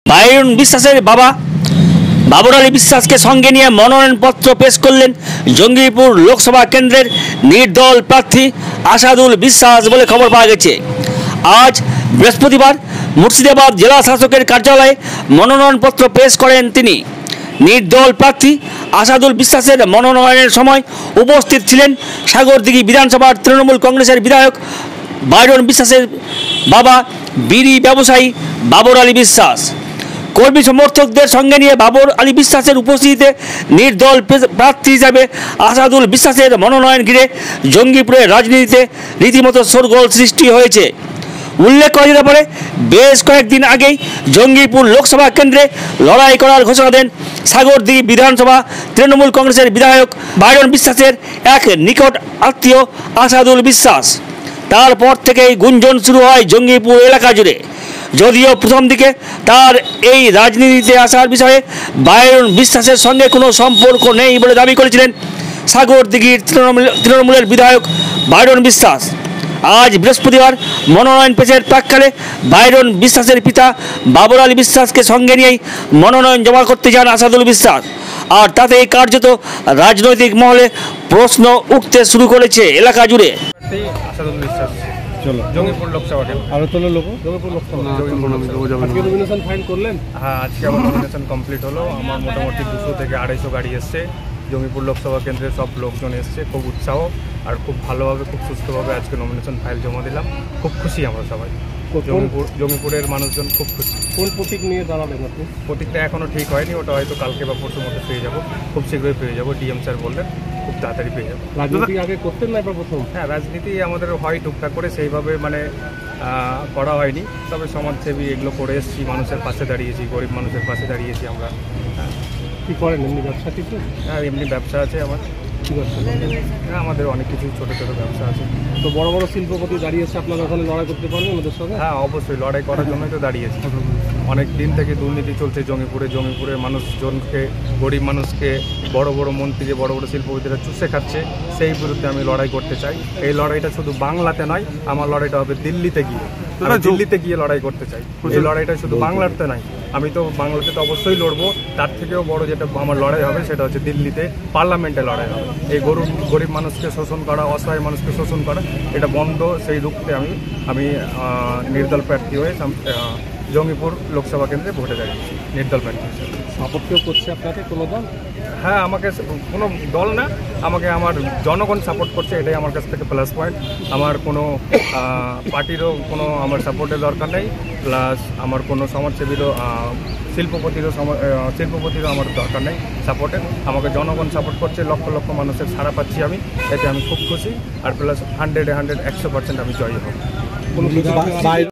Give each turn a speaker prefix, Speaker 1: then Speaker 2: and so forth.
Speaker 1: Byron বিশ্বাসের বাবা বাবর আলী বিশ্বাসকে সঙ্গে নিয়ে মনোনয়নপত্র পেশ করলেন জঙ্গিপুর লোকসভা কেন্দ্রের নির্দল প্রার্থী আসাদুল বিশ্বাস বলে খবর পাওয়া গেছে। আজ বৃহস্পতিবার মুর্শিদাবাদ জেলা শাসকের কার্যালয়ে মনোনয়নপত্র পেশ করেন তিনি। নির্দল প্রার্থী আসাদুল বিশ্বাসের মনোনয়নের সময় উপস্থিত ছিলেন সাগরদিঘি বিধানসভার তৃণমূল কংগ্রেসের বিধায়ক বাইরন বিশ্বাসের বাবা বিড়ি ব্যবসায়ী বাবর আলী বিশ্বাস। কর্মী সমর্থকদের সঙ্গে নিয়ে বাবর আলী বিশ্বাসের উপস্থিতিতে নির্দল প্রার্থী হিসাবে আসাদুল বিশ্বাসের মনোনয়ন ঘিরে জঙ্গিপুরের রাজনীতিতে রীতিমতো শোরগোল সৃষ্টি হয়েছে। উল্লেখ করা যেতে পারে, বেশ কয়েকদিন আগেই জঙ্গিপুর লোকসভা কেন্দ্রে লড়াই করার ঘোষণা দেন সাগরদিঘি বিধানসভা তৃণমূল কংগ্রেসের বিধায়ক বাইরন বিশ্বাসের এক নিকট আত্মীয় আসাদুল বিশ্বাস। তারপর থেকেই গুঞ্জন শুরু হয় জঙ্গিপুর এলাকা জুড়ে। যদিও প্রথম দিকে তার এই রাজনীতিতে আসার বিষয়ে বাইরন বিশ্বাসের সঙ্গে কোনো সম্পর্ক নেই বলে দাবি করেছিলেন সাগরদিঘির তৃণমূলের বিধায়ক বাইরন বিশ্বাস। আজ বৃহস্পতিবার মনোনয়ন পেশের প্রাক্কালে বাইরন বিশ্বাসের পিতা বাবর আলী বিশ্বাসকে সঙ্গে নিয়েই মনোনয়ন জমা করতে যান আসাদুল বিশ্বাস। আর তাতেই কার্যত রাজনৈতিক মহলে প্রশ্ন উঠতে শুরু করেছে এলাকা জুড়ে।
Speaker 2: জঙ্গিপুর লোকসভা আরো তো লোক জঙ্গিপুর লোকসভা আজকে নমিনেশন ফাইল করলেন? হ্যাঁ, আজকে আমার নমিনেশন কমপ্লিট হলো। আমার মোটামুটি 200 থেকে 250 গাড়ি এসছে। জঙ্গিপুর লোকসভা কেন্দ্রে সব লোকজন এসছে, খুব উৎসাহ আর খুব ভালোভাবে খুব সুস্থভাবে আজকে নমিনেশন ফাইল জমা দিলাম। খুব খুশি আমরা সবাই। জঙ্গিপুরের মানুষজন খুব খুশি। কোন প্রতীক নিয়ে দাঁড়ালেন আপনি? প্রতীকটা এখনও ঠিক হয়নি, ওটা হয়তো কালকে বা পরশুর মধ্যে পেয়ে যাবো, খুব শীঘ্রই পেয়ে যাবো। ডিএম স্যার বললেন খুব তাড়াতাড়ি পেয়ে যাবো। রাজনীতি আগে করতেন না এবার প্রথম? হ্যাঁ, রাজনীতি আমাদের হয় টুকটাক করে, সেইভাবে মানে করা হয়নি, তবে সমাজসেবী এগুলো করে এসেছি, মানুষের পাশে দাঁড়িয়েছি, গরিব মানুষের পাশে দাঁড়িয়েছি আমরা। কী করেন এমনি ব্যবসা কিছু? হ্যাঁ, এমনি ব্যবসা আছে আমার। কী ব্যবসা? হ্যাঁ, আমাদের অনেক কিছু ছোটো ছোটো ব্যবসা আছে। তো বড় বড় শিল্পপতি দাঁড়িয়েছে, আপনারা ওখানে লড়াই করতে পারবেন ওদের সঙ্গে? হ্যাঁ, অবশ্যই লড়াই করার জন্যই তো দাঁড়িয়েছি। অনেক দিন থেকে দুর্নীতি চলছে জঙ্গিপুরের মানুষজনকে, গরিব মানুষকে বড় বড় মন্ত্রী, যে বড় বড় শিল্পপতিরা চুষে খাচ্ছে, সেই বিরুদ্ধে আমি লড়াই করতে চাই। এই লড়াইটা শুধু বাংলাতে নয়, আমার লড়াইটা হবে দিল্লিতে গিয়ে। দিল্লিতে গিয়ে লড়াই করতে চাই। এই লড়াইটা শুধু বাংলাতে নয়, আমি তো বাংলাতে তো অবশ্যই লড়বো, তার থেকেও বড় যেটা আমার লড়াই হবে সেটা হচ্ছে দিল্লিতে, পার্লামেন্টে লড়াই হবে। এই গরিব মানুষকে শোষণ করা, অসহায় মানুষকে শোষণ করা, এটা বন্ধ, সেই রুখতে আমি নির্দল প্রার্থী হয়ে জঙ্গিপুর লোকসভা কেন্দ্রে ভোটে দাঁড়িয়েছি নির্দল প্রার্থী হিসেবে। সাপোর্ট কেউ করছে আপনাকে, কোনো দল? হ্যাঁ, আমাকে কোনো দল না, আমাকে আমার জনগণ সাপোর্ট করছে, এটাই আমার কাছ থেকে প্লাস পয়েন্ট। আমার কোনো পার্টিরও কোনো আমার সাপোর্টের দরকার নেই, প্লাস আমার কোনো সমাজসেবীরও শিল্পপতিরও আমার দরকার নেই সাপোর্টের। আমাকে জনগণ সাপোর্ট করছে, লক্ষ লক্ষ মানুষের সাড়া পাচ্ছি আমি, এতে আমি খুব খুশি। আর প্লাস 100% আমি জয়ী হব।